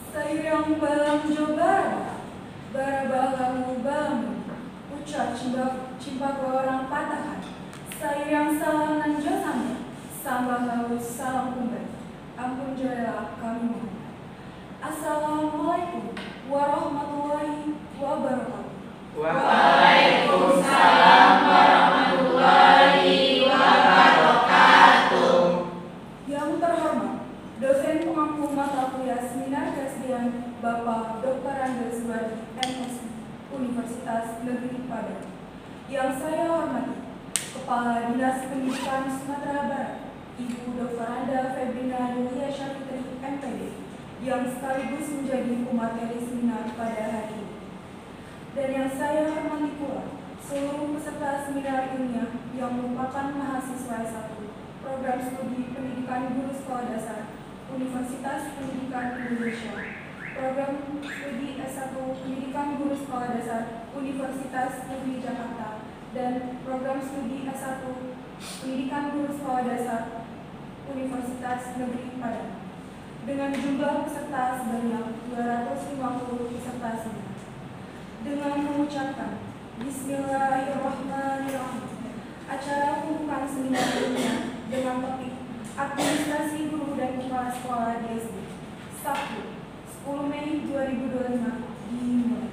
Sayurang balang jobar, barabalang balang, ucap cimpak orang patahan. Sayurang salam nan josanya, sambah lalu salam kumbar. Ampun jadilah kami mohon. Assalamualaikum warahmatullahi wabarakatuh. Waalaikumsalam warahmatullahi wabarakatuh. Yang terhormat, dosen pengampu mata kuliah seminar kesediaan Bapak Dr. Andes Suwardi, MSc, Universitas Negeri Padang. Yang saya hormati, Kepala Dinas Pendidikan Sumatera Barat, Ibu Dr. Anda Febrina Yulia Syafitri, MPD, yang sekaligus menjadi pemateri seminar pada hari ini. Dan yang saya hormati pula, seluruh peserta seminar ilmiah yang merupakan mahasiswa S1 Program Studi Pendidikan Guru Sekolah Dasar Universitas Pendidikan Indonesia, Program Studi S1 Pendidikan Guru Sekolah Dasar Universitas Negeri Jakarta, dan Program Studi S1 Pendidikan Guru Sekolah Dasar Universitas Negeri Padang, dengan jumlah peserta sebanyak 250 peserta seminar. Dengan mengucapkan Bismillahirrahmanirrahim, acara pembukaan seminar ilmiah dengan topik Administrasi Guru dan Kepala Sekolah di SD, Sabtu, 10 Mei 2025 dimulai.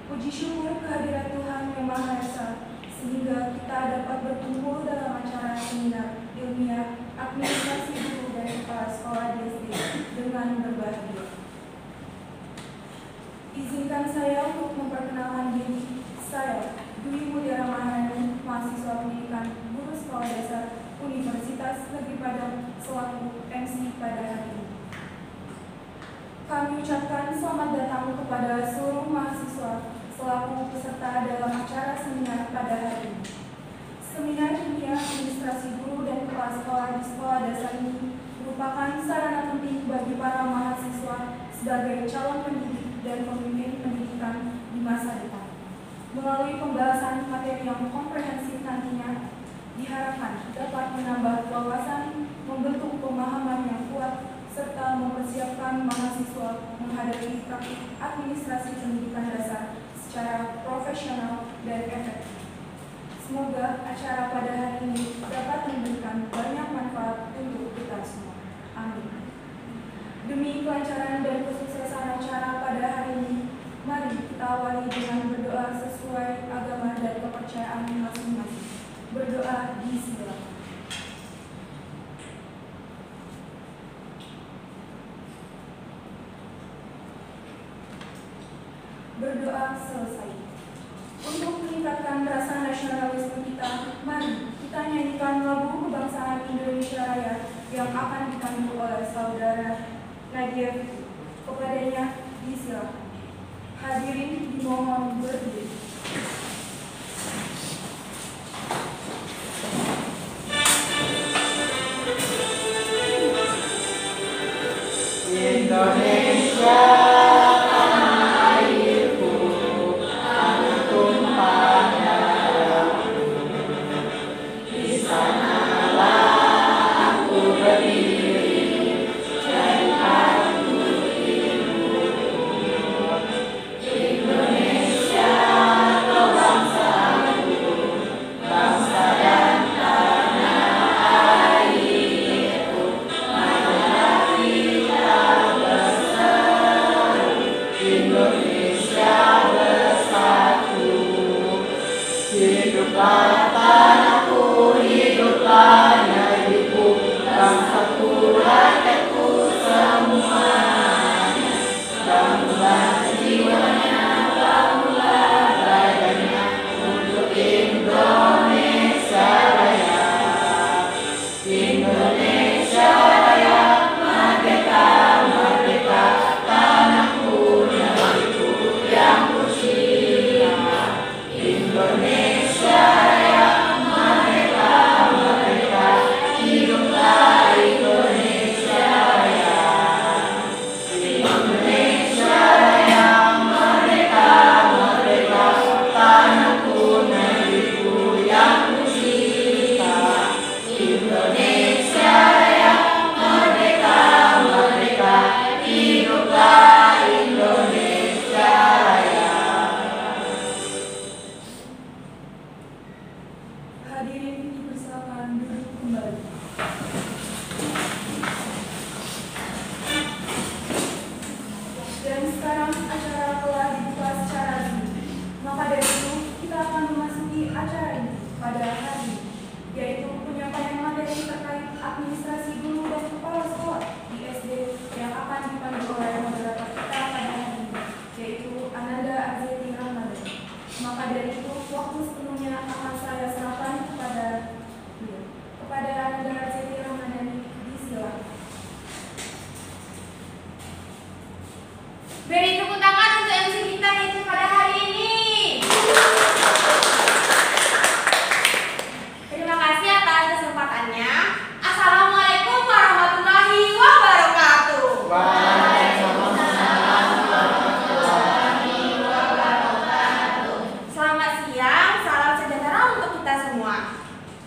Puji syukur kehadirat Tuhan Yang Maha Esa, sehingga kita dapat berkumpul dalam acara seminar ilmiah Administrasi Guru dan Kepala Sekolah di SD dengan berbahagia. Izinkan saya untuk memperkenalkan diri. Saya, Dwi Mutiara Maharani, mahasiswa pendidikan Guru Sekolah Dasar Universitas Negeri Padang, selaku MC pada hari ini. Kami ucapkan selamat datang kepada seluruh mahasiswa selaku peserta dalam acara seminar pada hari ini. Seminar ilmiah Administrasi Guru dan Kepala Sekolah di Sekolah Dasar ini merupakan sarana penting bagi para mahasiswa sebagai calon pendidik dan pemimpin pendidikan di masa depan. Melalui pembahasan materi yang komprehensif nantinya, diharapkan dapat menambah wawasan, membentuk pemahaman yang kuat, serta mempersiapkan mahasiswa menghadapi praktik administrasi pendidikan dasar secara profesional dan efektif. Semoga acara pada hari ini dapat memberikan banyak manfaat untuk kita semua. Amin. Demi kelancaran dan kesuksesan acara pada hari ini, mari kita awali dengan berdoa sesuai agama dan kepercayaan masing-masing. Berdoa disilakan. Berdoa selesai. Untuk meningkatkan rasa nasionalisme kita, mari kita nyanyikan lagu kebangsaan Indonesia Raya yang akan dipandu oleh saudara Nadia Fitri. Kepadanya disilakan. Hadirin dimohon berdiri. Indonesia. Dan sekarang acara telah dibuka secara resmi. Maka dari itu kita akan memasuki acara ini pada hari ini, yaitu penyampaian materi terkait administrasi guru dan kepala sekolah di SD yang akan dipandu oleh moderator kita pada hari ini, yaitu Ananda Azeti Ramadhani. Maka dari itu waktu sepenuhnya akan saya serahkan kepada beliau. Kepada Ananda Azeti Ramadhani, disilakan. Beri tepuk tangan untuk MC kita yaitu pada hari ini. Terima kasih atas kesempatannya. Assalamualaikum warahmatullahi wabarakatuh. Waalaikumsalam warahmatullahi wabarakatuh. Selamat siang, salam sejahtera untuk kita semua.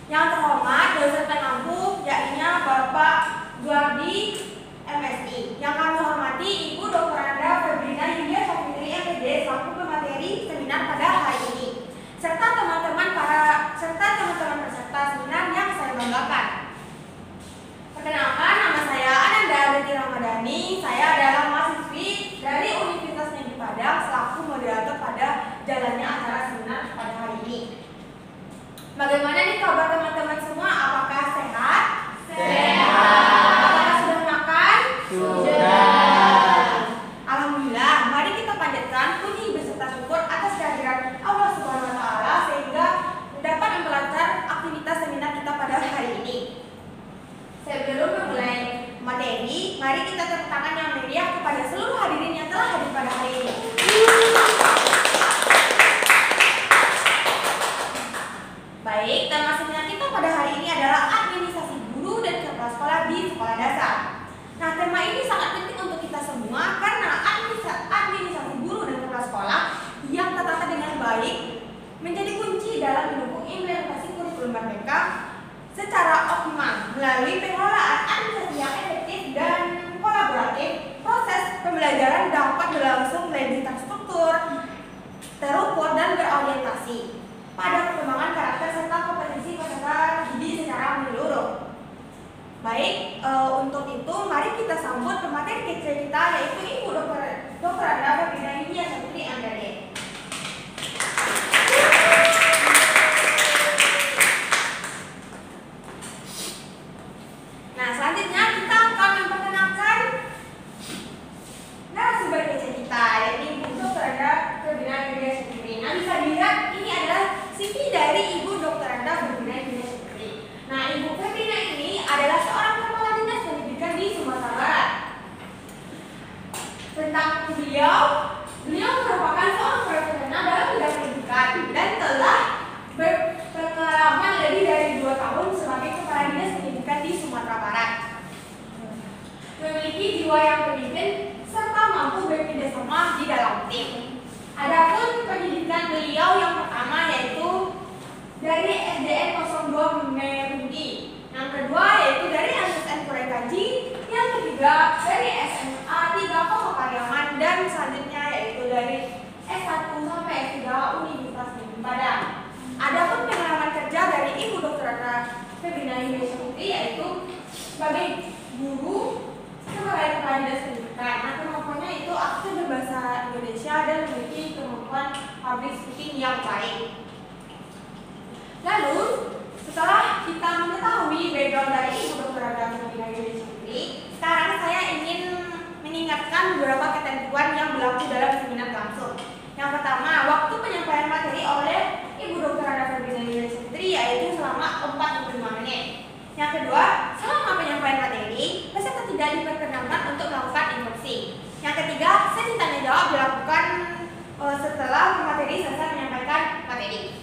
Yang terhormat dosen pengampu yakni Bapak Guardi MSI. Yang kami hormati Ibu Dr. Anda Febrina Yulia Safitri MPD selaku pemateri seminar pada hari ini, serta teman-teman peserta seminar yang saya banggakan. Perkenalkan, nama saya Ananda Azeti Ramadhani. Saya adalah mahasiswi dari Universitas Negeri Padang selaku moderator pada jalannya acara seminar pada hari ini. Bagaimana nih kabar teman-teman semua? Apakah sehat? Sehat. Apakah sudah makan? Sudah. Alhamdulillah, mari kita panjatkan puji beserta syukur atas kehadiran Allah Subhanahu wa taala sehingga dapat memperlancar aktivitas seminar kita pada hari ini. Sebelum memulai materi, mari kita tepuk tangan yang meriah kepada seluruh hadirin yang telah hadir pada hari ini. Baik, tema seminar kita pada hari ini adalah administrasi guru dan kepala sekolah di sekolah dasar. Nah, tema ini sangat penting untuk kita semua karena administrasi guru dan kepala sekolah yang tertata dengan baik menjadi kunci dalam mendukung implementasi kurikulum mereka secara optimal melalui pengelolaan administrasi yang efektif dan kolaboratif. Proses pembelajaran dapat berlangsung lebih terstruktur, terukur dan berorientasi pada perkembangan karakter serta kompetensi peserta didik secara menyeluruh. Baik, untuk itu mari kita sambut pemateri kece kita yaitu Ibu Dr. Anda Febrina Yulia Safitri MPD. Nah, selanjutnya kita akan memperkenalkan narasumber kece kita yaitu Ibu Dr. Anda Febrina Yulia Safitri. Nah, bisa dilihat ini adalah CV dari Ibu Dr. Anda Febrina Yulia Safitri. Nah, Ibu Febrina ini adalah seorang kepala dinas pendidikan di Sumatera Barat. Tentang beliau merupakan seorang profesional dalam bidang pendidikan dan telah berpengalaman lebih dari 2 tahun sebagai kepala dinas pendidikan di Sumatera Barat. Memiliki jiwa yang pemimpin serta mampu bekerjasama di dalam tim. Adapun pendidikan beliau yang pertama yaitu dari SDN 02 Merudi, yang kedua yaitu dari SSN Kurekaji, yang ketiga dari SMA 3 Kota Pariaman, dan selanjutnya yaitu dari S1 sampai S3 Universitas Negeri Padang. Adapun pengalaman kerja dari Ibu Dr. Febrina Yulia Safitri yaitu sebagai guru, sebagai kepala dinas pendidikan. Nah, kemampuannya itu aktif berbahasa Indonesia dan memiliki kemampuan public speaking yang baik. Lalu, setelah kita mengetahui background dari Ibu Dr. Febrina Yulia Safitri, sekarang saya ingin mengingatkan beberapa ketentuan yang berlaku dalam seminar langsung. Yang pertama, waktu penyampaian materi oleh Ibu Dr. Febrina Yulia Safitri yaitu selama 45 menit. Yang kedua, selama penyampaian materi, peserta tidak diperkenankan untuk melakukan instruksi. Yang ketiga, sesi tanya jawab dilakukan setelah pemateri selesai menyampaikan materi.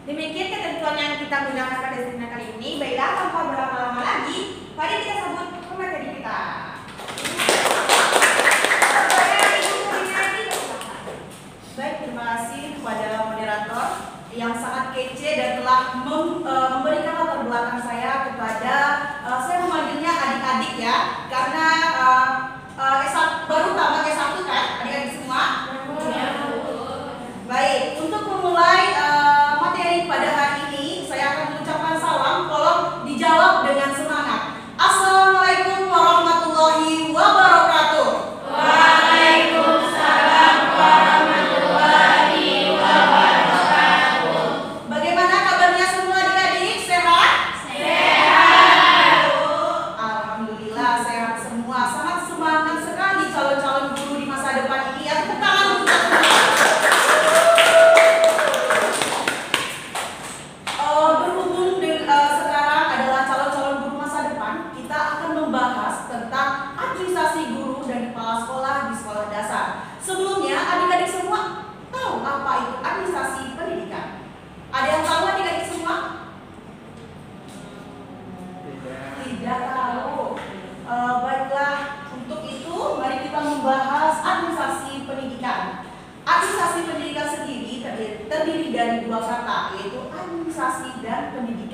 Demikian ketentuan yang kita gunakan pada seminar kali ini. Baiklah, tanpa berlama-lama lagi, mari kita sambut pemateri kita. Baik, terima kasih kepada moderator yang sangat kece dan telah memberikan latar belakang saya kepada saya memanggilnya adik-adik ya, karena baru tamat S1 kan, adik-adik semua. Baik, untuk memulai materi pada hari ini, saya akan mengucapkan salam, tolong dijawab dengan semangat. Assalamualaikum warahmatullahi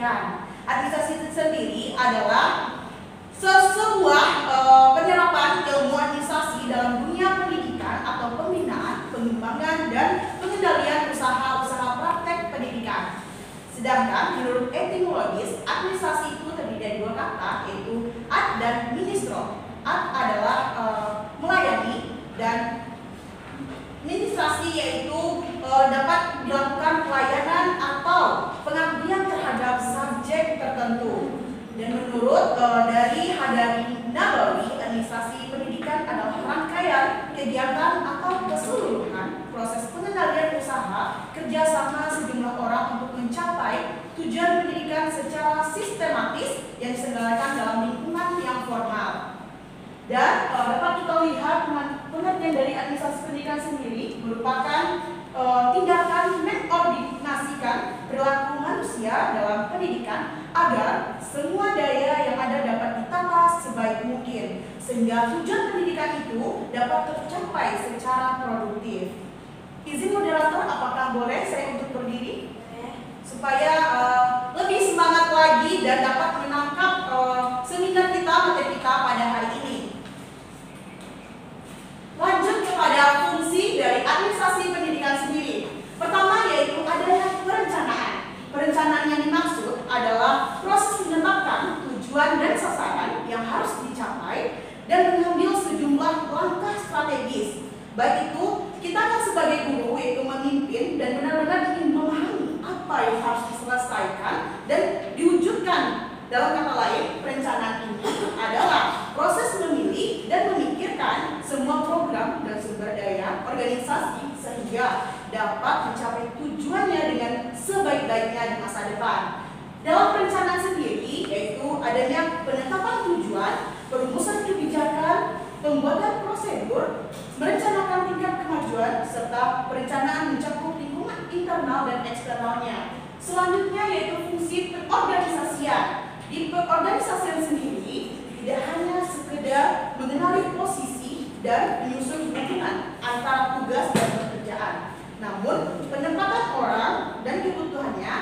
pendidikan. Administrasi itu sendiri adalah sebuah penyerapan ilmu administrasi dalam dunia pendidikan atau pembinaan, pengembangan, dan pengendalian usaha-usaha praktek pendidikan. Sedangkan menurut etimologis, administrasi itu terdiri dari dua kata, yaitu ad dan ministro. Ad adalah melayani, dan administrasi yaitu dapat dilakukan pelayanan atau pengabdian terhadap subjek tertentu. Dan menurut dari Hadari Nabawi, administrasi pendidikan adalah rangkaian kegiatan atau keseluruhan proses pengendalian usaha kerjasama sejumlah orang untuk mencapai tujuan pendidikan secara sistematis yang diselenggarakan dalam lingkungan yang formal. Dan dapat kita lihat pengertian dari administrasi pendidikan sendiri merupakan tindakan mengordinasikan perilaku manusia dalam pendidikan agar semua daya yang ada dapat ditata sebaik mungkin sehingga tujuan pendidikan itu dapat tercapai secara produktif. Izin moderator, apakah boleh saya untuk berdiri supaya lebih semangat lagi dan dapat menangkap seminar kita, materi kita pada hari ini. Lanjut kepada fungsi dari administrasi pendidikan sendiri. Pertama yaitu adanya perencanaan. Perencanaan yang dimaksud adalah proses menetapkan tujuan dan sasaran yang harus dicapai dan mengambil sejumlah langkah strategis. Baik itu kita kan sebagai guru yaitu memimpin dan benar-benar ingin memahami apa yang harus diselesaikan dan diwujudkan. Dalam kata lain, perencanaan ini adalah proses memilih dan memikirkan semua program dan sumber daya organisasi sehingga dapat mencapai tujuannya dengan sebaik-baiknya di masa depan. Dalam perencanaan sendiri, yaitu adanya penetapan tujuan, perumusan kebijakan, pembuatan prosedur, merencanakan tingkat kemajuan, serta perencanaan mencakup lingkungan internal dan eksternalnya. Selanjutnya yaitu fungsi pengorganisasian. Di pengorganisasian sendiri tidak hanya sekedar mengenali posisi dan menyusun hubungan antara tugas dan pekerjaan, namun penempatan orang dan kebutuhannya,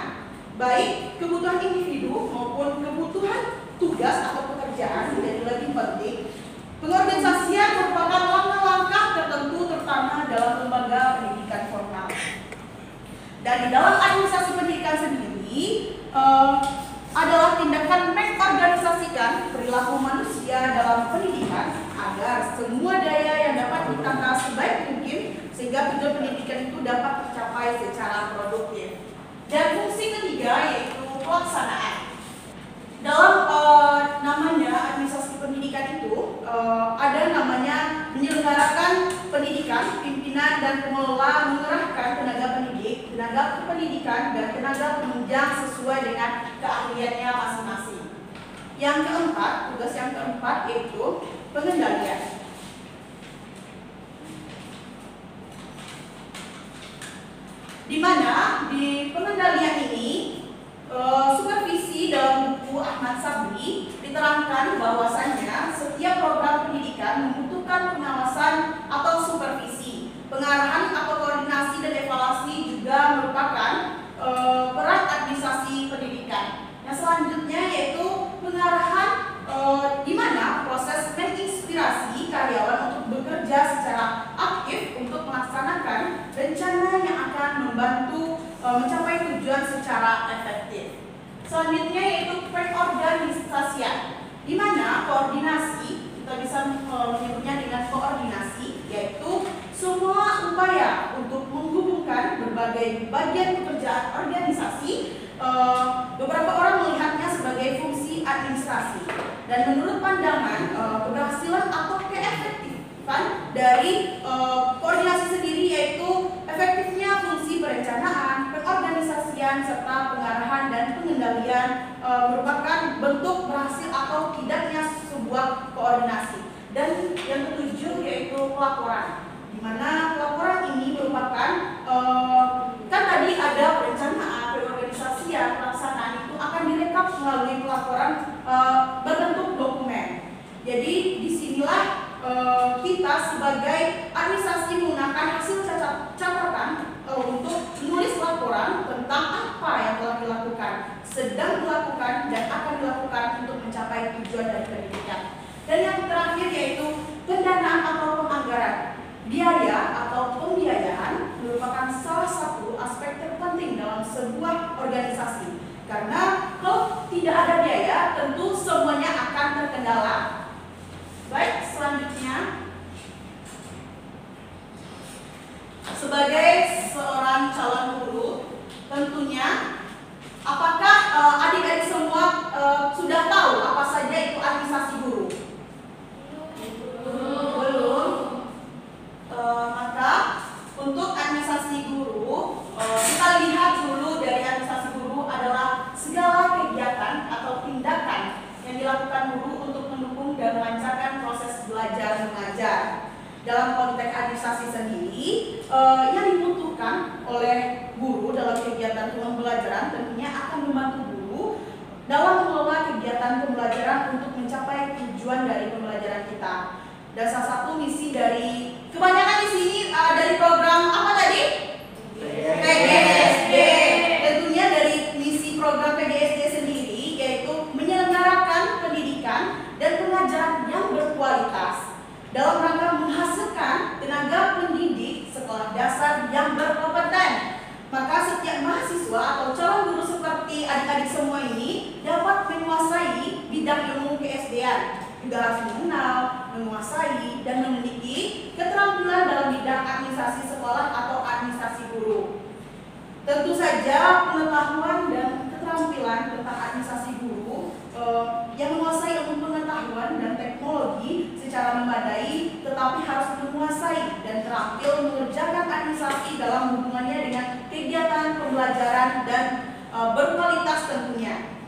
baik kebutuhan individu maupun kebutuhan tugas atau pekerjaan menjadi lebih penting. Pengorganisasian merupakan langkah-langkah tertentu terutama dalam lembaga pendidikan formal. Dan di dalam administrasi pendidikan sendiri adalah tindakan mengorganisasikan perilaku manusia dalam pendidikan agar semua daya yang dapat ditangkap sebaik mungkin sehingga tujuan pendidikan itu dapat tercapai secara produktif. Dan fungsi ketiga yaitu pelaksanaan. Dalam namanya administrasi pendidikan itu ada namanya menyelenggarakan pendidikan, pimpinan dan pengelola mengerahkan tenaga pendidik, tenaga pendidikan dan tenaga penunjang sesuai dengan keahliannya masing-masing. Yang keempat, tugas yang keempat yaitu pengendalian. Di mana di pengendalian ini supervisi dalam buku Ahmad Sabri diterangkan bahwasannya setiap program pendidikan membutuhkan pengawasan atau supervisi. Pengarahan atau koordinasi dan evaluasi juga merupakan peran administrasi pendidikan. Yang selanjutnya yaitu pengarahan di mana proses menginspirasi karyawan untuk bekerja secara aktif untuk melaksanakan rencana yang akan membantu mencapai tujuan secara efektif. Selanjutnya yaitu pengorganisasian, di mana koordinasi kita bisa menyebutnya dengan koordinasi, yaitu semua upaya untuk menghubungkan berbagai bagian pekerjaan organisasi. Beberapa orang melihatnya sebagai fungsi administrasi. Dan menurut pandangan keberhasilan atau keefektifan dari koordinasi sendiri yaitu efektifnya fungsi perencanaan, pengorganisasian serta pengarahan dan pengendalian merupakan bentuk berhasil atau tidaknya sebuah koordinasi. Dan yang ketujuh yaitu pelaporan, di mana pelaporan ini merupakan kan tadi ada perencanaan, pengorganisasian, pelaksanaan itu akan direkap melalui pelaporan berbentuk dokumen. Jadi disinilah kita sebagai administrasi menggunakan hasil catatan untuk menulis laporan tentang apa yang telah dilakukan, sedang dilakukan tujuan dari pendidikan. Dan yang terakhir yaitu pendanaan atau penganggaran. Biaya atau pembiayaan merupakan salah satu aspek terpenting dalam sebuah organisasi. Karena kalau tidak ada biaya, tentu semuanya akan terkendala. Baik, selanjutnya, sebagai seorang calon guru, tentunya apakah adik-adik semua sudah tahu apa saja itu administrasi guru? Belum. Maka untuk administrasi guru, kita lihat dulu dari administrasi guru adalah segala kegiatan atau tindakan yang dilakukan guru untuk mendukung dan melancarkan proses belajar mengajar. Dalam konteks administrasi sendiri, yang dibutuhkan oleh guru dalam kegiatan pembelajaran tentunya akan membantu guru dalam mengelola kegiatan pembelajaran untuk mencapai tujuan dari pembelajaran kita. Dan salah satu misi dari kebanyakan di sini dari program apa tadi? PGSD. Tentunya dari misi program PGSD sendiri yaitu menyelenggarakan pendidikan dan pengajaran yang berkualitas dalam rangka menghasilkan tenaga pendidik sekolah dasar yang berkompeten. Maka setiap mahasiswa atau calon guru seperti adik-adik semua ini dapat menguasai bidang ilmu keSD-an, juga harus mengenal, menguasai, dan memiliki keterampilan dalam bidang administrasi sekolah atau administrasi guru. Tentu saja pengetahuan dan keterampilan tentang administrasi guru yang menguasai ilmu pengetahuan dan teknologi secara memadai, tetapi harus menguasai dan terampil mengerjakan administrasi dalam hubungannya dengan kegiatan pembelajaran dan berkualitas tentunya.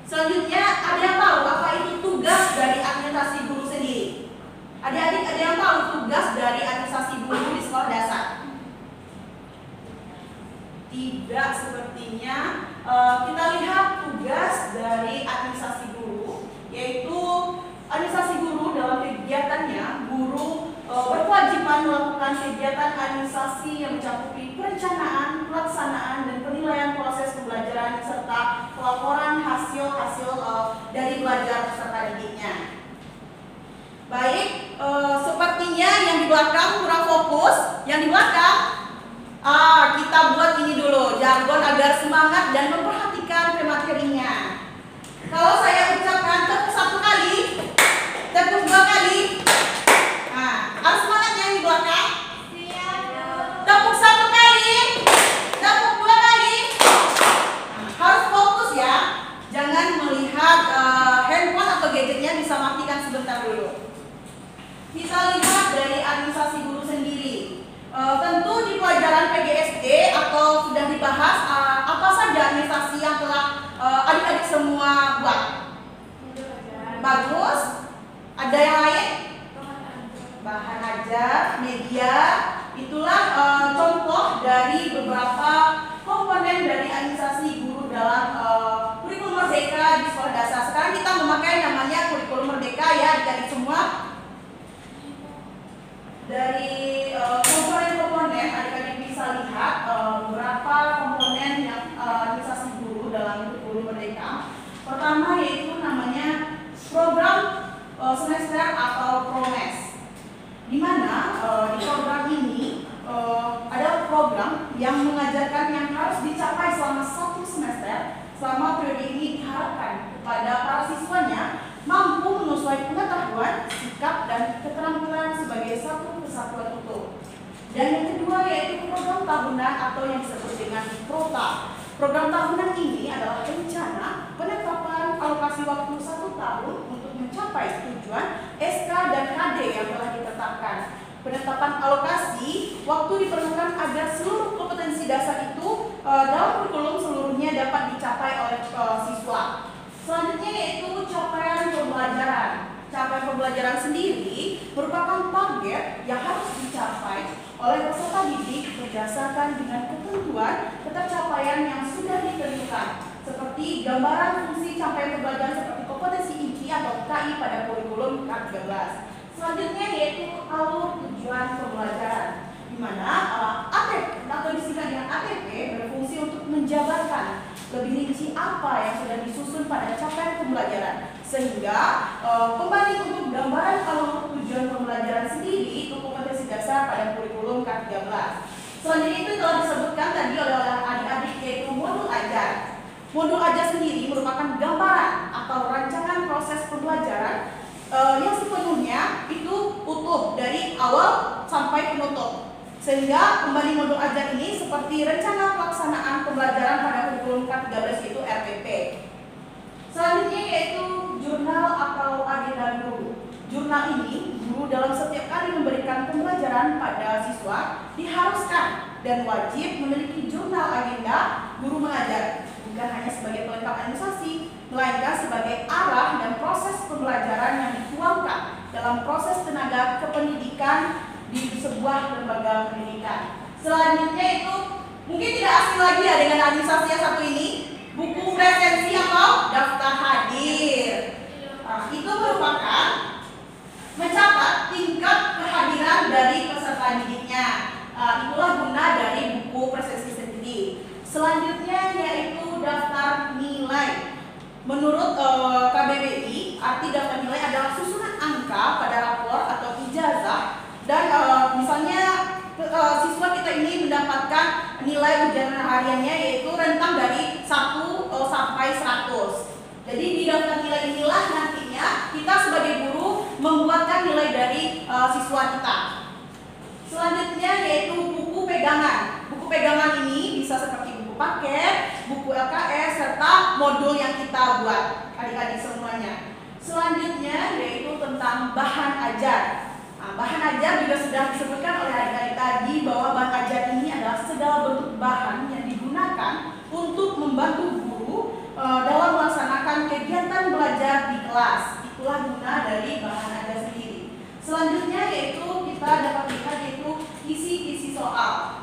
Selanjutnya, ada yang tahu apa itu tugas dari administrasi guru sendiri? Adik-adik, ada yang tahu tugas dari administrasi guru di sekolah dasar? Tidak sepertinya. Kita lihat tugas dari administrasi guru, yaitu administrasi guru dalam kegiatannya, guru berkewajiban melakukan kegiatan administrasi yang mencakupi perencanaan, pelaksanaan, dan penilaian proses pembelajaran serta pelaporan hasil-hasil dari belajar peserta didiknya. Baik, sepertinya yang di belakang kurang fokus. Yang di belakang, kita buat ini dulu, jargon agar semangat dan memperhatikan materinya. Kalau saya ucapkan tepuk satu kali, tepuk dua kali, harus semangat yang di belakang. Tepuk satu kali, tepuk dua kali, harus fokus ya. Jangan melihat handphone atau gadgetnya, bisa matikan sebentar dulu. Kita lihat dari administrasi guru sendiri. Tentu di pelajaran PGSD atau sudah dibahas apa saja administrasi yang telah adik-adik semua buat. Bagus. Ada yang lain? Bahan ajar, media. Itulah contoh dari beberapa komponen dari administrasi guru dalam kurikulum merdeka di sekolah dasar. Sekarang kita memakai namanya kurikulum merdeka ya, adik-adik semua. Dari komponen-komponen adik-adik bisa lihat beberapa komponen yang administrasi guru dalam kurikulum merdeka. Pertama yaitu namanya program semester atau PROMES, di mana di program ini ada program yang mengajarkan yang harus dicapai selama satu semester. Selama periode ini diharapkan kepada para siswanya mampu menyesuaikan pengetahuan, sikap, dan keterampilan sebagai satu kesatuan utuh. Dan yang kedua yaitu program tahunan atau yang disebut dengan PROTA. Program tahunan ini adalah rencana penetapan alokasi waktu 1 tahun untuk mencapai tujuan SK dan KD yang telah ditetapkan. Penetapan alokasi waktu diperlukan agar seluruh kompetensi dasar itu dalam kurikulum seluruhnya dapat dicapai oleh siswa. Selanjutnya yaitu capaian pembelajaran. Capaian pembelajaran sendiri merupakan target yang harus dicapai oleh peserta didik berdasarkan dengan ketentuan ketercapaian yang sudah ditentukan, seperti gambaran fungsi capaian pembelajaran seperti kompetensi inti atau KI pada kurikulum K13. Selanjutnya yaitu alur tujuan pembelajaran, di mana ATP atau disingkat dengan ATP berfungsi untuk menjabarkan lebih rinci apa yang sudah disusun pada capaian pembelajaran. Sehingga pembanding untuk gambaran alur tujuan pembelajaran sendiri untuk kompetensi dasar pada kurikulum K13. Selanjutnya itu telah disebutkan tadi oleh adik-adik, yaitu modul ajar. Modul ajar sendiri merupakan gambaran atau rancangan proses pembelajaran yang sepenuhnya itu utuh dari awal sampai penutup. Sehingga pembanding modul ajar ini seperti rencana pelaksanaan pembelajaran pada kurikulum K13 yaitu RPP. Selanjutnya yaitu jurnal atau agenda guru. Jurnal ini, guru dalam setiap kali memberikan pembelajaran pada siswa diharuskan dan wajib memiliki jurnal agenda guru mengajar, bukan hanya sebagai pelengkap administrasi, melainkan sebagai arah dan proses pembelajaran yang dituangkan dalam proses tenaga kependidikan di sebuah lembaga pendidikan. Selanjutnya itu mungkin tidak asing lagi ya dengan administrasi yang satu ini, buku presensi atau daftar hadir. Itu merupakan mencatat tingkat kehadiran dari peserta didiknya. Itulah guna dari buku presensi sendiri. Selanjutnya yaitu daftar nilai. Menurut KBBI, arti daftar nilai adalah susunan angka pada rapor atau ijazah. Dan misalnya siswa kita ini mendapatkan nilai ujian hariannya yaitu rentang dari 1 sampai 100. Jadi di daftar nilai inilah nantinya kita sebagai guru membuatkan nilai dari siswa kita. Selanjutnya yaitu buku pegangan. Buku pegangan ini bisa seperti buku paket, buku LKS, serta modul yang kita buat adik-adik semuanya. Selanjutnya yaitu tentang bahan ajar. Bahan ajar juga sudah disebutkan oleh adik-adik tadi bahwa bahan ajar ini adalah segala bentuk bahan yang digunakan untuk membantu guru dalam melaksanakan kegiatan belajar di kelas. Itulah guna dari bahan ajar sendiri. Selanjutnya yaitu kita dapat lihat yaitu kisi-kisi soal.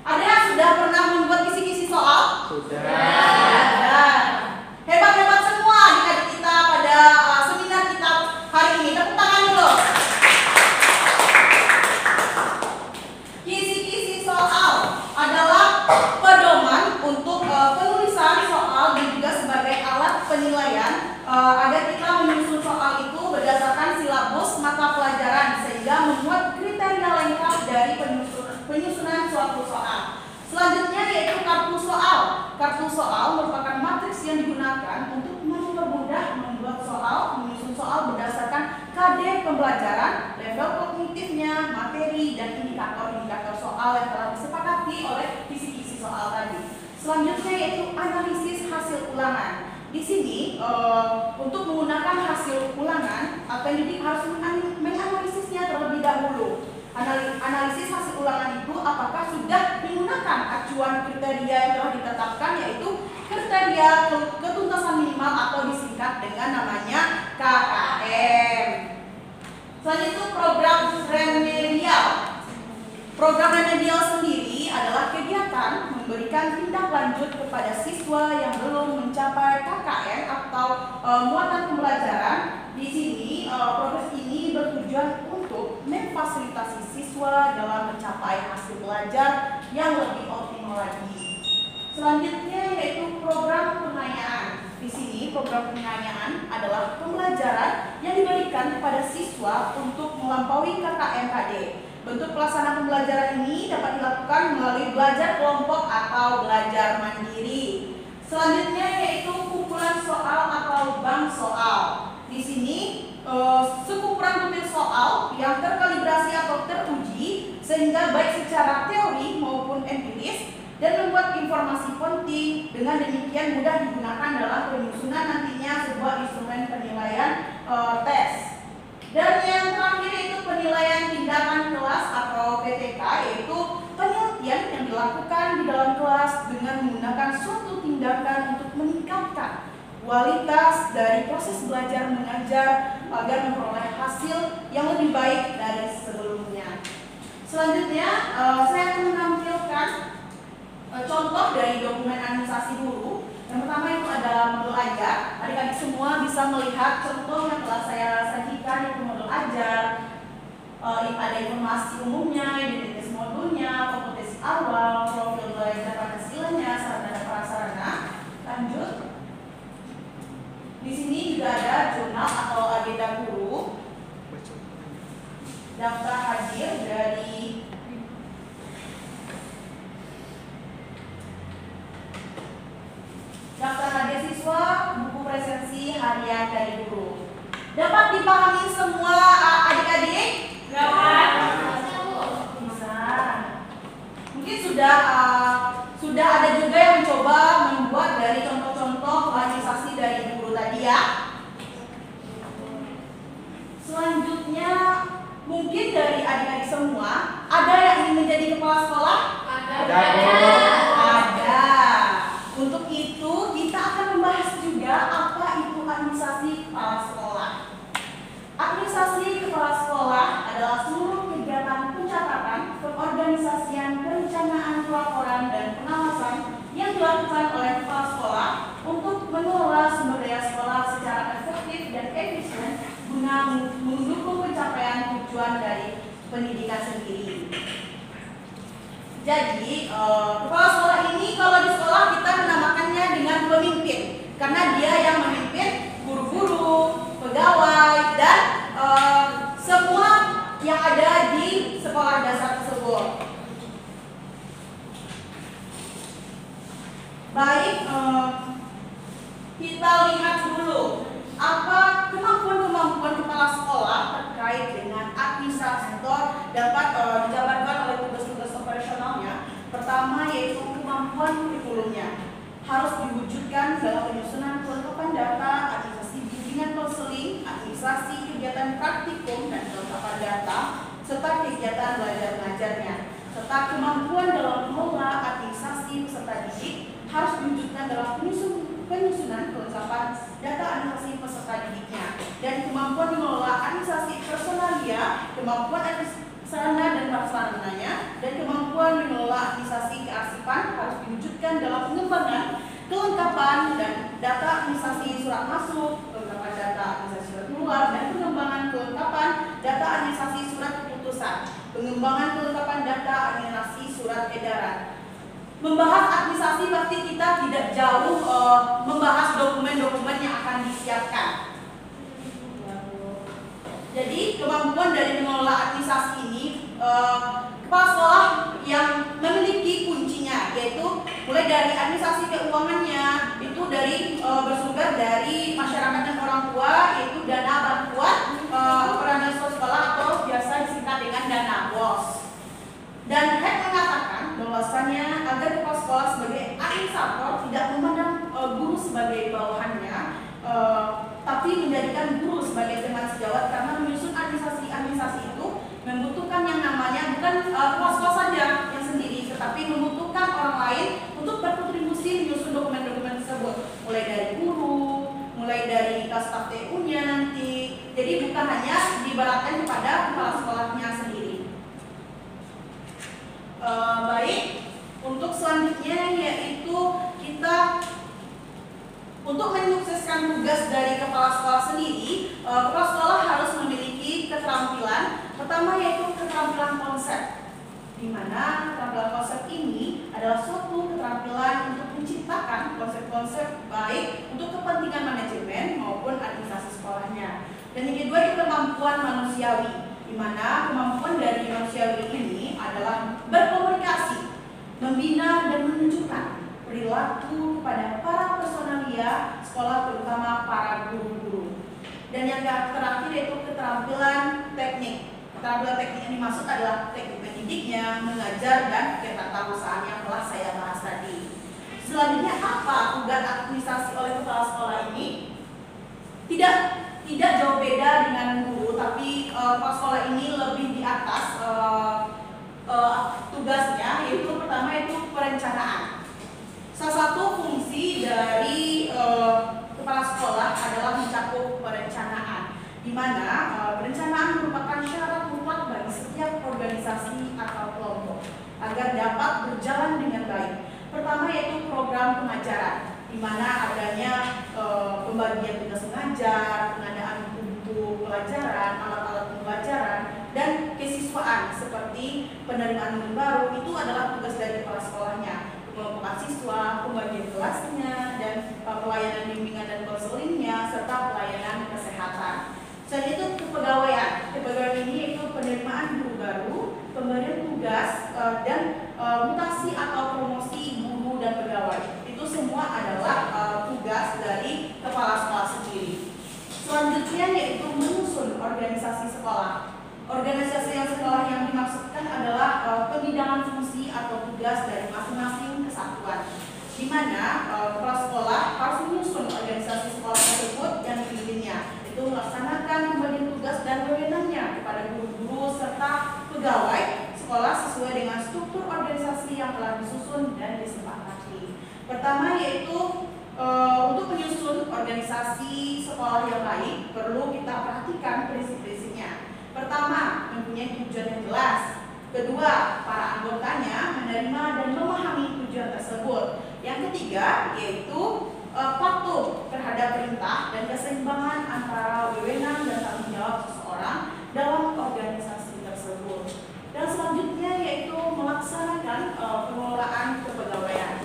Ada yang sudah pernah membuat kisi-kisi soal? Sudah. Hebat-hebat semua adik-adik kita pada seminar kita hari ini. Tepuk tangan dulu. Kisi-kisi soal adalah pedoman untuk penulisan soal dan juga sebagai alat penilaian agar kita menyusun soal itu berdasarkan silabus mata pelajaran sehingga membuat kriteria lengkap dari penyusunan suatu soal. Selanjutnya yaitu kartu soal. Kartu soal merupakan matriks yang digunakan untuk mempermudah membuat soal, menyusun soal berdasarkan KD pembelajaran, level kognitifnya, materi, dan indikator-indikator soal yang telah disepakati oleh kisi-kisi soal tadi. Selanjutnya yaitu analisis hasil ulangan. Di sini untuk menggunakan hasil ulangan, pendidik harus menganalisisnya terlebih dahulu. Analisis hasil ulangan itu apakah sudah menggunakan acuan kriteria yang telah ditetapkan, yaitu kriteria ketuntasan minimal atau disingkat dengan namanya KKM. Selanjutnya itu program remedial. Program remedial sendiri adalah kegiatan memberikan tindak lanjut kepada siswa yang belum mencapai KKM atau muatan pembelajaran. Di sini proses ini bertujuan untuk memfasilitasi siswa dalam mencapai hasil belajar yang lebih optimal lagi. Selanjutnya yaitu program pengayaan. Di sini program pengayaan adalah pembelajaran yang diberikan kepada siswa untuk melampaui KKM-KD. Bentuk pelaksanaan pembelajaran ini dapat dilakukan melalui belajar kelompok atau belajar mandiri. Selanjutnya yaitu kumpulan soal atau bank soal. Di sini sekumpulan butir soal yang terkalibrasi atau teruji sehingga baik secara teori maupun empiris dan membuat informasi penting, dengan demikian mudah digunakan dalam penyusunan nantinya sebuah instrumen penilaian tes. Dan yang terakhir itu penilaian tindakan kelas atau PTK, yaitu penelitian yang dilakukan di dalam kelas dengan menggunakan suatu tindakan untuk meningkatkan kualitas dari proses belajar mengajar agar memperoleh hasil yang lebih baik dari sebelumnya. Selanjutnya saya akan menampilkan contoh dari dokumen administrasi guru. Yang pertama itu ada modul ajar. Adik-adik semua bisa melihat contoh yang telah saya sajikan, itu modul ajar. Ada informasi umumnya, identitas modulnya, kompetensi awal, profil belajar Pancasilanya, sarana dan prasarana. Lanjut. Di sini tidak ada jurnal atau agenda guru. Daftar hadir dari daftar hadir siswa, buku presensi harian dari guru. Dapat dipahami semua adik-adik? Dapat. Bisa. Mungkin sudah ada juga yang mencoba membuat dari contoh-contoh organisasi dari guru tadi ya. Selanjutnya mungkin dari adik-adik semua ada yang ingin menjadi kepala sekolah? Ada. Ada. Untuk itu kita akan membahas juga apa itu administrasi kepala sekolah. Administrasi kepala sekolah adalah seluruh kegiatan pencatatan, pengorganisasian, perencanaan, pelaporan, dan pengawasan yang dilakukan oleh kepala sekolah untuk mengelola sumber daya sekolah secara efektif dan efisien guna mendukung pencapaian tujuan dari pendidikan sendiri. Jadi, kepala sekolah ini kalau di sekolah kita menamakannya dengan pemimpin, karena dia yang memimpin guru-guru, pegawai, dan semua yang ada di sekolah dasar tersebut. Baik, kita lihat dulu apa kemampuan kepala sekolah terkait dengan administrator dapat dijabarkan oleh tugas-tugas operasionalnya. Pertama yaitu kemampuan kurikulumnya harus diwujudkan dalam penyusunan kelengkapan data, administrasi bimbingan konseling, administrasi kegiatan praktikum dan kelengkapan data, serta kegiatan belajar mengajarnya. Serta kemampuan dalam mengelola administrasi peserta didik harus diwujudkan dalam penyusunan kelengkapan data administrasi peserta didiknya, dan kemampuan mengelola administrasi personalia, kemampuan sarana dan prasarananya, dan kemampuan mengelola administrasi kearsipan harus diwujudkan dalam pengembangan kelengkapan dan data administrasi surat masuk, kelengkapan data administrasi surat keluar, dan pengembangan kelengkapan data administrasi surat keputusan, pengembangan kelengkapan data administrasi surat edaran. Membahas administrasi pasti kita tidak jauh membahas dokumen-dokumen yang akan disiapkan. Jadi kemampuan dari mengelola administrasi ini kepala sekolah yang memiliki kuncinya, yaitu mulai dari administrasi keuangannya itu dari bersumber dari masyarakat dan orang tua, yaitu dana bantuan operasional sekolah atau biasa disingkat dengan dana BOS. Dan Heck mengatakan bahwasannya agar kepala sekolah sebagai administrator tidak memandang guru sebagai bawahannya, tapi menjadikan guru sebagai teman sejawat, karena menyusun administrasi itu membutuhkan yang namanya bukan kepala sekolah saja yang sendiri, tetapi membutuhkan orang lain untuk berkontribusi menyusun dokumen-dokumen tersebut, mulai dari guru, mulai dari staf TU-nya nanti. Jadi bukan hanya diibaratkan kepada kepala sekolahnya sendiri. Baik, untuk selanjutnya yaitu kita untuk menyukseskan tugas dari kepala sekolah sendiri, kepala sekolah harus memiliki keterampilan. Pertama yaitu keterampilan konsep, di mana keterampilan konsep ini adalah suatu keterampilan untuk menciptakan konsep-konsep baik untuk kepentingan manajemen maupun administrasi sekolahnya. Dan yang kedua itu kemampuan manusiawi, di mana kemampuan dari manusiawi ini adalah berkomunikasi, membina dan menunjukkan perilaku kepada para personalia sekolah, terutama para guru-guru. Dan yang terakhir yaitu keterampilan teknik. Keterampilan teknik yang dimaksud adalah teknik mendidiknya, mengajar, dan ketatarusahaan yang telah saya bahas tadi. Selanjutnya apa tugas administrasi oleh kepala sekolah ini? Tidak jauh beda dengan guru, tapi kepala sekolah ini lebih di atas tugasnya, yaitu pertama itu perencanaan. Salah satu fungsi dari kepala sekolah adalah mencakup perencanaan, di mana perencanaan merupakan syarat mutlak bagi setiap organisasi atau kelompok agar dapat berjalan dengan baik. Pertama yaitu program pengajaran, di mana adanya pembagian tugas mengajar, pengadaan buku pelajaran, alat-alat pembelajaran, dan kesiswaan seperti penerimaan murid baru. Itu adalah tugas dari kepala sekolahnya. pengelompokan siswa, pembagian kelasnya, dan pelayanan bimbingan dan konselingnya, serta pelayanan kesehatan. Selain itu kepegawaian. Kepegawaian ini yaitu penerimaan guru baru, pemberian tugas, dan mutasi atau promosi guru dan pegawai. Itu semua adalah tugas dari kepala sekolah sendiri. Selanjutnya yaitu menyusun organisasi sekolah. Organisasi sekolah yang dimaksudkan adalah pembidangan fungsi atau tugas dari masing-masing kesatuan, di mana kepala sekolah harus menyusun organisasi sekolah tersebut yang dipimpinnya. Itu melaksanakan pembagian tugas dan wewenangnya kepada guru-guru serta pegawai sekolah sesuai dengan struktur organisasi yang telah disusun dan disepakati. Pertama yaitu untuk menyusun organisasi sekolah yang baik perlu kita perhatikan prinsip-prinsipnya. Pertama, mempunyai tujuan yang jelas. Kedua, para anggotanya menerima dan memahami tujuan tersebut. Yang ketiga yaitu patuh terhadap perintah dan keseimbangan antara wewenang dan tanggung jawab seseorang dalam organisasi tersebut. Dan selanjutnya yaitu melaksanakan pengelolaan kepegawaian,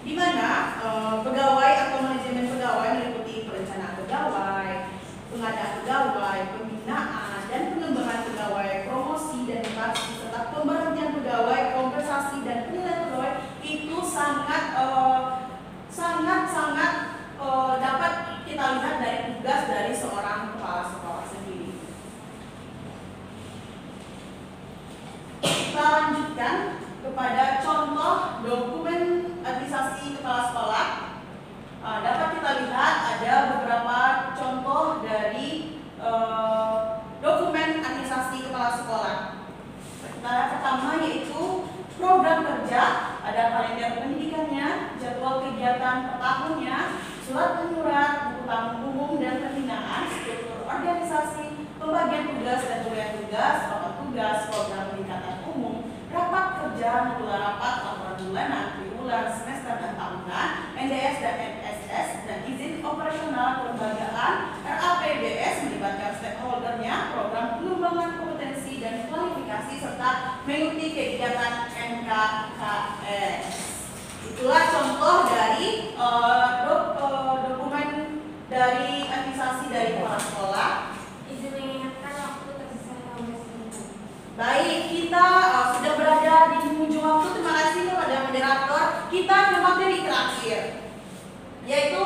di mana pegawai atau manajemen pegawai meliputi perencanaan pegawai, pengadaan pegawai, pembinaan dan pengembangan pegawai, promosi dan mutasi, serta pemberhentian pegawai, kompensasi dan penilaian pegawai. Itu sangat dapat kita lihat dari tugas dari seorang kepala sekolah sendiri. Kita lanjutkan kepada contoh dokumen administrasi kepala sekolah. Dapat kita lihat ada beberapa contoh dari dokumen administrasi kepala sekolah. Pertama yaitu program kerja, ada kalender pendidikannya, jadwal kegiatan per tahunnya, surat menyurat, buku tamu umum dan pembinaan, struktur organisasi, pembagian tugas dan pemberian tugas, rapat tugas, program peningkatan umum, rapat kerja, menggelar rapat, laporan bulanan, triwulan, semester dan tahunan, NDS dan NSS, dan izin operasional kelembagaan, RAPBS melibatkan stakeholdernya, program pengembangan kompetensi dan kualifikasi, serta mengikuti kegiatan NKKS. Itulah contoh dari dokumen dari administrasi dari kepala sekolah. Izin mengingatkan waktu tersisa 15 menit. Baik, kita sudah berada di ujung waktu. Terima kasih kepada moderator. Kita ke materi terakhir, yaitu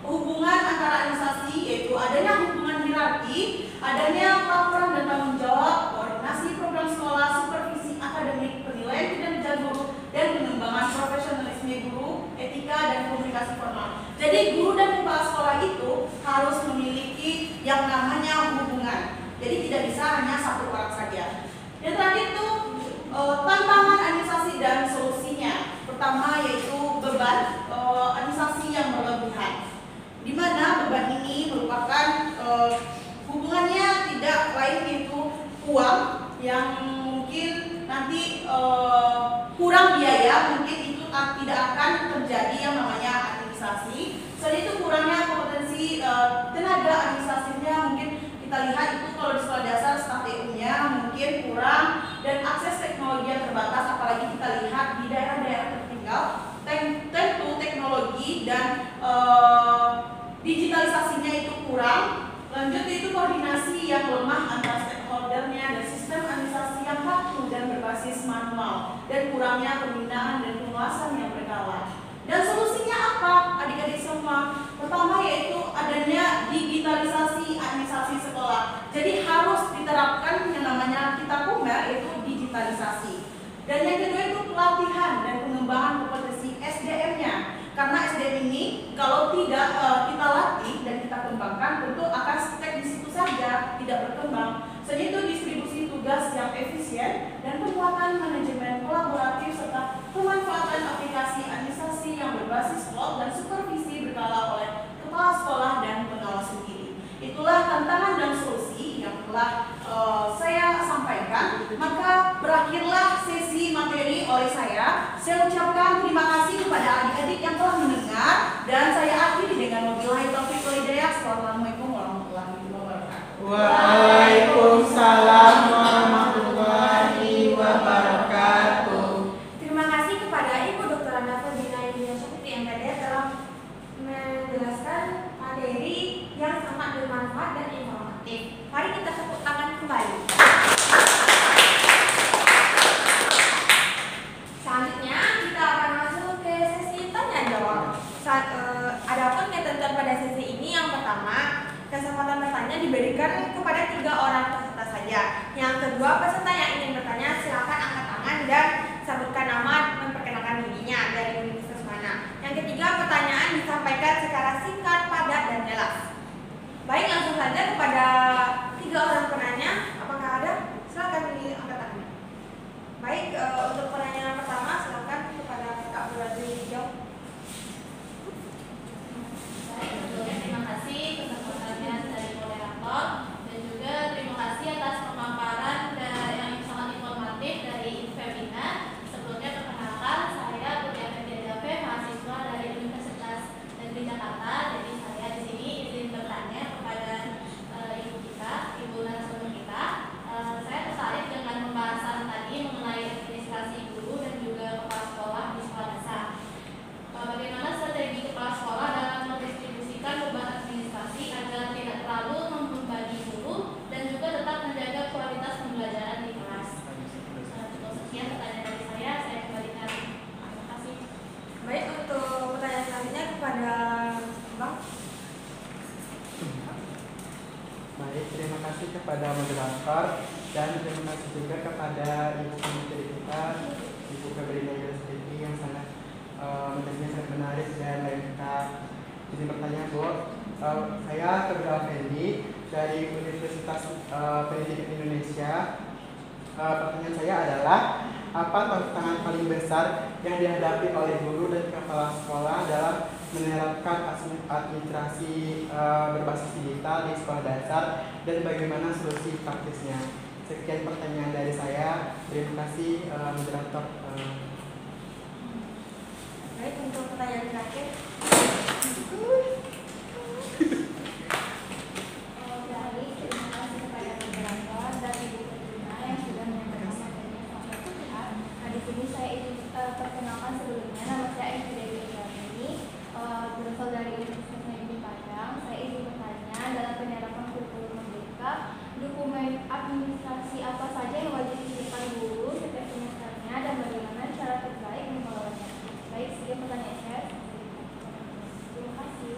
hubungan antara administrasi, yaitu adanya hubungan hierarki, adanya laporan dan tanggung jawab, koordinasi program sekolah, supervisi akademik, penilaian kinerja guru, dan pengembangan profesionalisme guru, etika dan komunikasi formal. Jadi guru dan kepala sekolah itu harus memiliki yang namanya hubungan. Jadi tidak bisa hanya satu orang saja. Dan terakhir itu tantangan administrasi dan solusinya. Pertama yaitu beban administrasi yang berlebihan, di mana beban ini merupakan hubungannya tidak lain yaitu uang yang mungkin nanti kurang biaya, mungkin itu tidak akan terjadi yang namanya administrasi. Selain itu kurangnya kompetensi tenaga administrasinya, mungkin kita lihat itu kalau di sekolah dasar staf TU-nya mungkin kurang, dan akses teknologi yang terbatas, apalagi kita lihat di daerah-daerah tertinggal, tentu teknologi dan digitalisasinya itu kurang. Lanjut itu koordinasi yang lemah antara stakeholdernya dan sistem administrasi yang kaku dan berbasis manual, dan kurangnya pembinaan dan pengawasan yang berkala. Dan solusinya apa adik-adik semua? Pertama yaitu adanya digitalisasi administrasi sekolah. Jadi harus diterapkan yang namanya kita kumer, yaitu digitalisasi. Dan yang kedua itu pelatihan dan pengembangan kompetensi SDM-nya. Karena SDM ini kalau tidak kita latih dan kita kembangkan, tentu akan stuck di situ saja, tidak berkembang. Selain itu distribusi tugas yang efisien dan penguatan manajemen kolaboratif, serta pemanfaatan aplikasi administrasi yang berbasis cloud dan supervisi berkala oleh kepala sekolah dan pengawas sendiri. Itulah tantangan dan solusi yang telah saya sampaikan. Maka berakhirlah sesi materi oleh saya. Saya ucapkan terima kasih kepada adik-adik yang telah mendengar, dan saya akhiri dengan wabillahi taufiq wal hidayah. Wassalamualaikum warahmatullahi wabarakatuh. Waalaikumsalam warahmatullahi wabarakatuh. Terima kasih kepada Ibu kembali. Selanjutnya kita akan masuk ke sesi tanya jawab. Adapun ketentuan pada sesi ini yang pertama, kesempatan bertanya diberikan kepada 3 orang peserta saja. Yang kedua, peserta yang ingin bertanya silakan angkat tangan dan sebutkan nama, memperkenalkan dirinya dari universitas mana. Yang ketiga, pertanyaan disampaikan secara singkat, padat, dan jelas. Baik, langsung saja kepada 3 orang penanya. Apakah ada? Silakan diangkat tangan. Baik, untuk pertanyaan pertama silakan kepada Kak Buradri dijawab. Terima kasih kesempatannya dari moderator dan juga terima kasih atas pemaparan yang sangat informatif dari webinar. Sebelumnya perkenalkan, saya Putri Afendiadave, mahasiswa dari Universitas Negeri Jakarta. Jadi saya di sini izin bertanya kepada ibu kita, ibu narasumber kita. Saya tertarik dengan pembahasan tadi mengenai administrasi guru dan juga kepala sekolah di sekolah dasar. Bagaimana strategi kepala sekolah dalam mendistribusikan beban administrasi agar tidak terlalu membebani guru dan juga tetap menjaga kualitas pembelajaran di kelas. Cukup sekian pertanyaan dari saya kembalikan. Terima kasih. Baik, untuk pertanyaan selanjutnya kepada Bang. Baik, terima kasih kepada moderator dan terima kasih juga kepada ibu pembicara kita, Ibu Febrina Yosri yang sangat menjadinya sangat menarik dan lengkap. Jadi pertanyaan Bu, saya Febrina Fendi dari Universitas Pendidikan Indonesia. Pertanyaan saya adalah apa tantangan paling besar yang dihadapi oleh guru dan kepala sekolah dalam menerapkan administrasi berbasis digital di sekolah dasar dan bagaimana solusi praktisnya? Sekian pertanyaan dari saya. Terima kasih moderator. Baik, untuk pertanyaan terakhir. Baik, terima kasih kepada moderator dan Ibu Febrina yang sudah menyampaikan materinya sampai ke kita. Nah, di sini saya ingin perkenalkan sebelumnya, nama saya Ibu Dewi Indramini, berasal dari Universitas Negeri Padang. Saya ingin bertanya dalam penerapan kurikulum merdeka, dokumen administrasi apa saja yang wajib disiapkan guru setiap semesternya dan bagaimana cara terbaik mengelolanya. Baik, sekian pertanyaan saya. Terima kasih.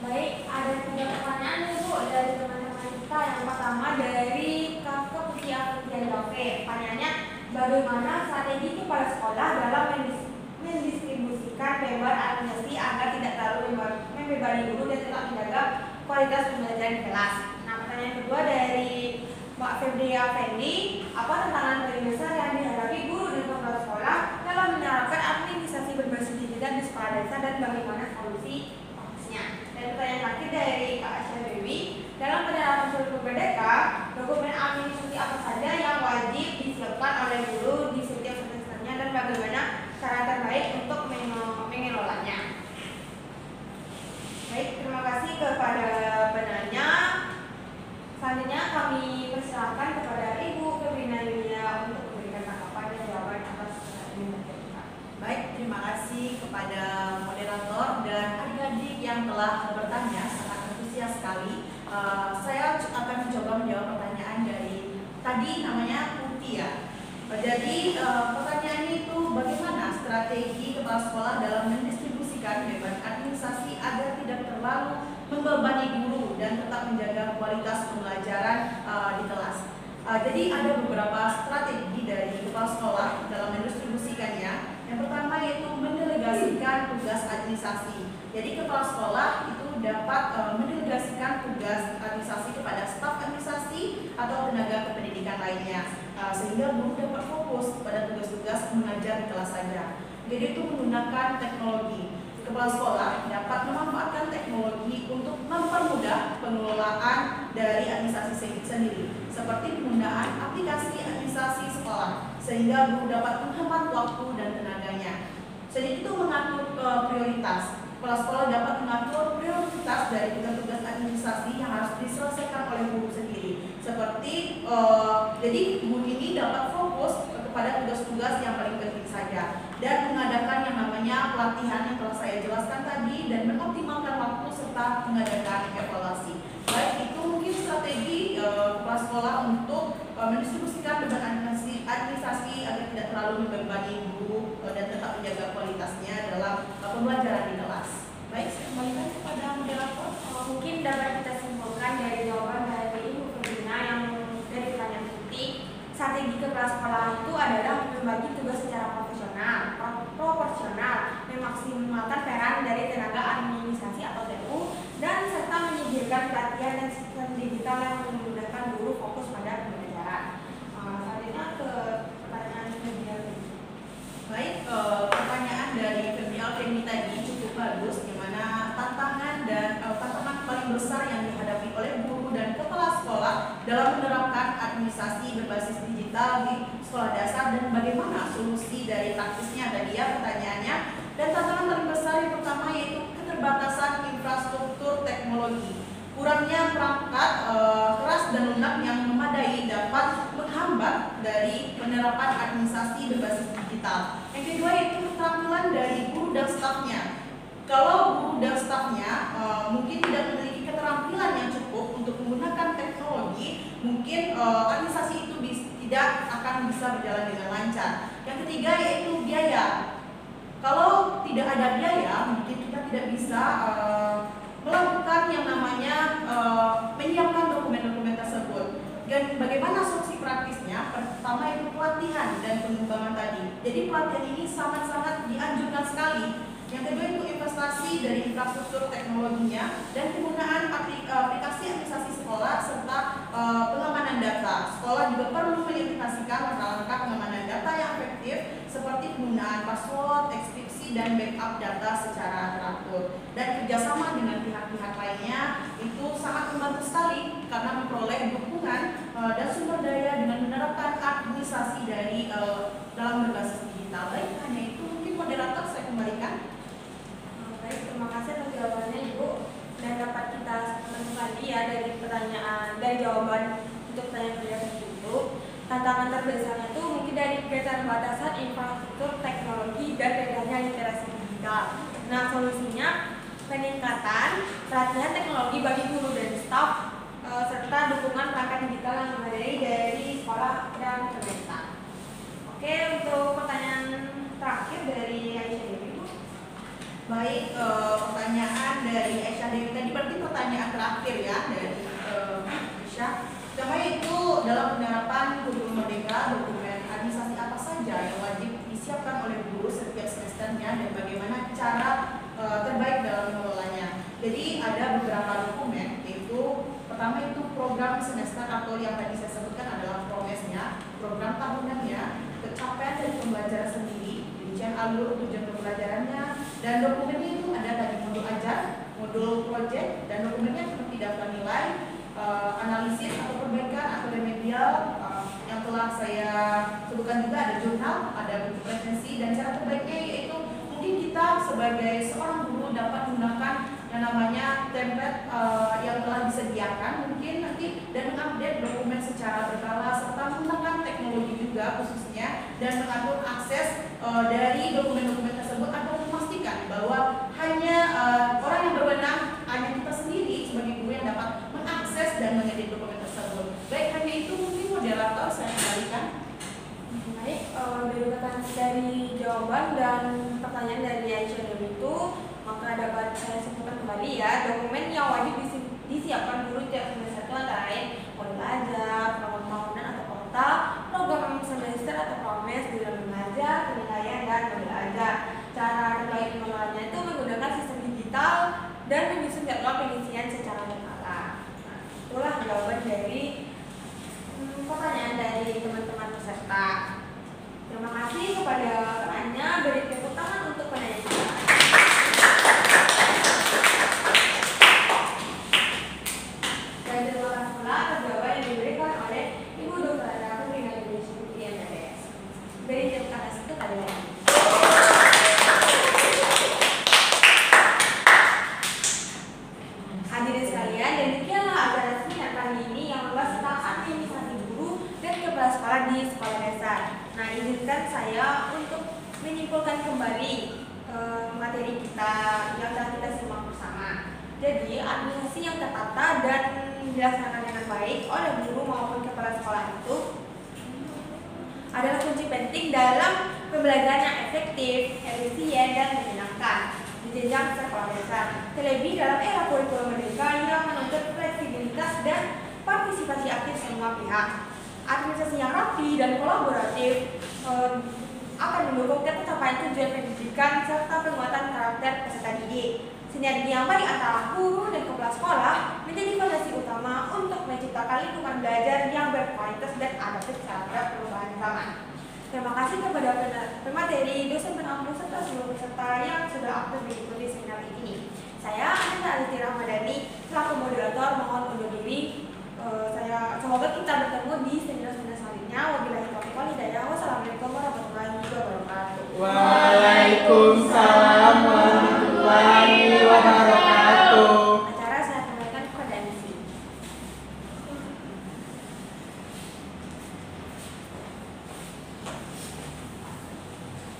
Baik, ada 3 pertanyaan nih Bu dari teman-teman kita. Yang pertama dari Kakak Putri Afendiadave. Pertanyaannya, bagaimana strategi kepala sekolah dalam mendistribusikan beban administrasi agar tidak terlalu membebani guru dan tetap menjaga kualitas pembelajaran di kelas. Nah, pertanyaan kedua dari Mbak Febri Afendi, apa tantangan paling besar yang dihadapi guru dan kepala sekolah dalam menerapkan administrasi berbasis digital di sekolah dasar dan bagaimana solusi praktisnya? Dan pertanyaan terakhir dari Kak Asya Dewi, dalam penerapan kurikulum merdeka, dokumen administrasi apa saja yang wajib disiapkan oleh guru di setiap semesternya dan bagaimana cara terbaik untuk mengelolanya? Baik, terima kasih kepada penanya. Selanjutnya kami persilakan kepada Ibu Febrina Yulia untuk memberikan tanggapan dan jawaban atas pertanyaan kita. Baik, terima kasih kepada moderator dan adik-adik yang telah bertanya, sangat antusias sekali. Saya akan mencoba menjawab pertanyaan dari tadi namanya Putih ya. Jadi pertanyaannya itu bagaimana strategi kepala sekolah dalam mendistribusikan beban administrasi agar tidak terlalu membebani guru dan tetap menjaga kualitas pembelajaran di kelas. Jadi ada beberapa strategi dari kepala sekolah dalam mendistribusikannya. Yang pertama yaitu mendelegasikan tugas administrasi. Jadi kepala sekolah itu dapat mendelegasikan tugas administrasi kepada staf administrasi atau tenaga kependidikan lainnya, sehingga guru dapat fokus pada tugas-tugas mengajar di kelas saja. Jadi itu menggunakan teknologi. Kepala sekolah dapat memanfaatkan teknologi untuk mempermudah pengelolaan dari administrasi sendiri, seperti penggunaan aplikasi administrasi sekolah, sehingga guru dapat menghemat waktu dan tenaganya. Selain itu mengatur prioritas. Kepala sekolah dapat mengatur prioritas dari tugas-tugas administrasi yang harus diselesaikan oleh guru sendiri. Seperti jadi guru ini dapat fokus kepada tugas-tugas yang paling penting saja dan mengadakan yang namanya pelatihan yang telah saya jelaskan tadi dan mengoptimalkan waktu serta mengadakan evaluasi. Baik itu mungkin mungkin strategi kepala sekolah untuk mendistribusikan beban administrasi agar tidak terlalu membebani guru dan tetap menjaga kualitasnya dalam pembelajaran di kelas. Baik, saya kembalikan kepada moderator. Mungkin dapat kita simpulkan dari jawaban dari Ibu Febrina yang dari pertanyaan titik. Strategi kepala sekolah itu adalah membagi tugas secara profesional, proporsional, memaksimalkan peran dari tenaga administrasi atau TU, dan serta menyediakan pelatihan dan sistem digital yang memudahkan guru fokus pada pembelajaran. Selanjutnya ke pertanyaan kedua. Baik, pertanyaan dari Femi tadi cukup bagus, di mana tantangan paling besar yang dihadapi oleh guru dan kepala sekolah dalam menerapkan administrasi berbasis digital di sekolah dasar dan bagaimana solusi dari praktisnya tadi ya pertanyaannya. Dan tantangan paling besar yang pertama yaitu keterbatasan infrastruktur teknologi. Kurangnya perangkat keras dan lunak yang memadai dapat menghambat dari penerapan administrasi berbasis digital. Yang kedua yaitu keterampilan dari guru dan stafnya. Kalau guru dan stafnya mungkin tidak memiliki keterampilan yang cukup untuk menggunakan teknologi, mungkin administrasi itu tidak akan bisa berjalan dengan lancar. Yang ketiga yaitu biaya. Kalau tidak ada biaya, mungkin kita tidak bisa melakukan yang namanya menyiapkan dokumen-dokumen tersebut. Dan bagaimana solusi praktisnya? Pertama itu pelatihan dan pengembangan tadi. Jadi pelatihan ini sangat-sangat dianjurkan sekali. Yang kedua itu investasi dari infrastruktur teknologinya dan penggunaan aplikasi administrasi sekolah serta pengamanan data. Sekolah juga perlu mengaplikasikan langkah-langkah pengamanan data yang efektif seperti penggunaan password, ekskripsi, dan backup data secara teratur. Dan kerjasama dengan pihak-pihak lainnya itu sangat membantu sekali karena memperoleh dukungan dan sumber daya dengan menerapkan administrasi dari dalam berbasis digital. Baik, hanya itu mungkin moderator saya kembalikan. Baik, terima kasih atas jawabannya Ibu, dan dapat kita temukan ya dari jawaban untuk pertanyaan itu. Tantangan terbesarnya itu mungkin dari keterbatasan infrastruktur teknologi dan rendahnya literasi digital. Nah, solusinya peningkatan pelatihan teknologi bagi guru dan staf serta dukungan perangkat digital yang memadai dari sekolah dan pemerintah. Oke, untuk pertanyaan terakhir dari Aisyah Dewi. Baik, pertanyaan dari Aisyah Dewi tadi berarti pertanyaan terakhir ya dari Aisyah. Pertama itu dalam penerapan kurikulum merdeka, dokumen administrasi apa saja yang wajib disiapkan oleh guru setiap semesternya dan bagaimana cara terbaik dalam mengelolanya. Jadi ada beberapa dokumen, yaitu pertama itu program semester atau yang tadi saya sebutkan adalah promesnya, program tahunannya, pencapaian dari pembelajaran sendiri, rincian alur tujuan pembelajarannya, dan dokumennya itu ada tadi modul ajar, modul proyek, dan dokumennya seperti daftar nilai, analisis atau perbaikan atau remedial yang telah saya sebutkan juga, ada jurnal, ada bentuk resensi, dan cara terbaiknya yaitu mungkin kita sebagai seorang guru dapat menggunakan yang namanya template yang telah disediakan mungkin nanti dan mengupdate dokumen secara berkala serta menggunakan teknologi juga khususnya dan mengatur akses dari dokumen-dokumen tersebut agar memastikan bahwa hanya orang yang berwenang, hanya kita sendiri sebagai guru yang dapat mengakses dan mengedit dokumen tersebut. Baik, hanya itu mungkin moderator saya kembalikan. Baik, dari jawaban dan pertanyaan dari Aisyah Dewi itu, maka dapat saya sebutkan kembali ya, dokumen yang wajib disiapkan guru tiap semester itu antara lain modul ajar, program tahunan atau kota, program semester atau promes, dalam belajar, penilaian, dan modul ajar. Cara terbaik mengelolanya itu menggunakan sistem digital dan menyusun jadwal pengisian secara berkala. Nah, itulah jawaban dari pertanyaan dari teman-teman peserta. Terima kasih kepada penanya, beri tepuk tangan untuk penanya kita. Dan terima kasih pula atas jawaban yang diberikan oleh Ibu Dr. Ada Febrina Putri MPS. Beri tepuk tangan itu kepada hadirin sekalian, dan demikianlah acara seminar kali ini yang membahas tentang administrasi guru dan kepala sekolah di sekolah dasar. Nah, izinkan saya untuk menyimpulkan kembali materi kita yang telah kita simak bersama. Jadi, administrasi yang tertata dan dilaksanakan dengan baik oleh guru maupun kepala sekolah itu adalah kunci penting dalam pembelajaran yang efektif, efisien, dan menyenangkan di jenjang sekolah dasar. Terlebih dalam era kurikulum merdeka yang menuntut fleksibilitas dan partisipasi aktif semua pihak. Administrasi yang rapi dan kolaboratif akan mendukung tercapaian tujuan pendidikan serta penguatan karakter peserta didik. Sinergi yang baik antara guru dan kepala sekolah menjadi fondasi utama untuk menciptakan lingkungan belajar yang berkualitas dan adaptif terhadap perubahan zaman. Terima kasih kepada pemateri, dosen pengampu, serta seluruh peserta yang sudah aktif mengikuti seminar ini. Saya Ananda Alisti Rahmadani, selaku moderator, mohon undur diri. Semoga kita bertemu di seminar-seminar selanjutnya. Wabillahi taufiq wal hidayah. Wassalamualaikum warahmatullahi wabarakatuh. Waalaikumsalam warahmatullahi wabarakatuh. Acara saya kembalikan kepada MC.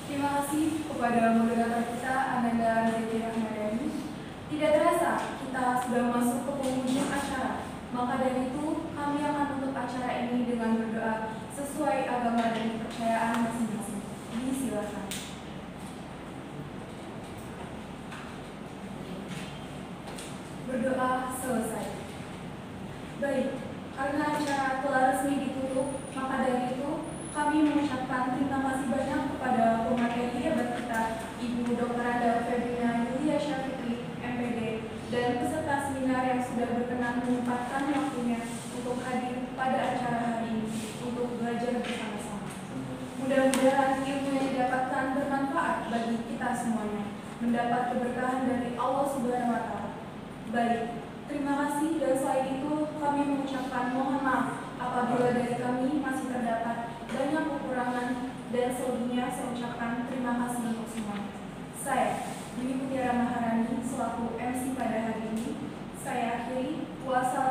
Terima kasih kepada moderator kita Ananda Alisti Rahmadani. Tidak terasa kita sudah masuk ke penghujung acara. Maka dari itu kami akan menutup acara ini dengan berdoa sesuai agama dan kepercayaan masing-masing. Disilakan. Berdoa selesai. Baik, karena acara telah resmi ditutup, maka dari itu kami mengucapkan terima kasih banyak kepada pemateri hebat kita, Ibu Dr. Anda Febrina Yulia Syafikri, MPD, dan peserta seminar yang sudah berkenan menyempatkan waktunya untuk hadir pada acara hari ini untuk belajar bersama-sama. Mudah-mudahan ilmu yang didapatkan bermanfaat bagi kita semuanya, mendapat keberkahan dari Allah Subhanahu wa Ta'ala. Baik, terima kasih, dan selain itu kami mengucapkan mohon maaf apabila dari kami masih terdapat banyak kekurangan, dan selebihnya saya ucapkan terima kasih untuk semuanya. Saya Dwi Mutiara Maharani selaku MC pada hari ini, saya akhiri. Wassalamualaikum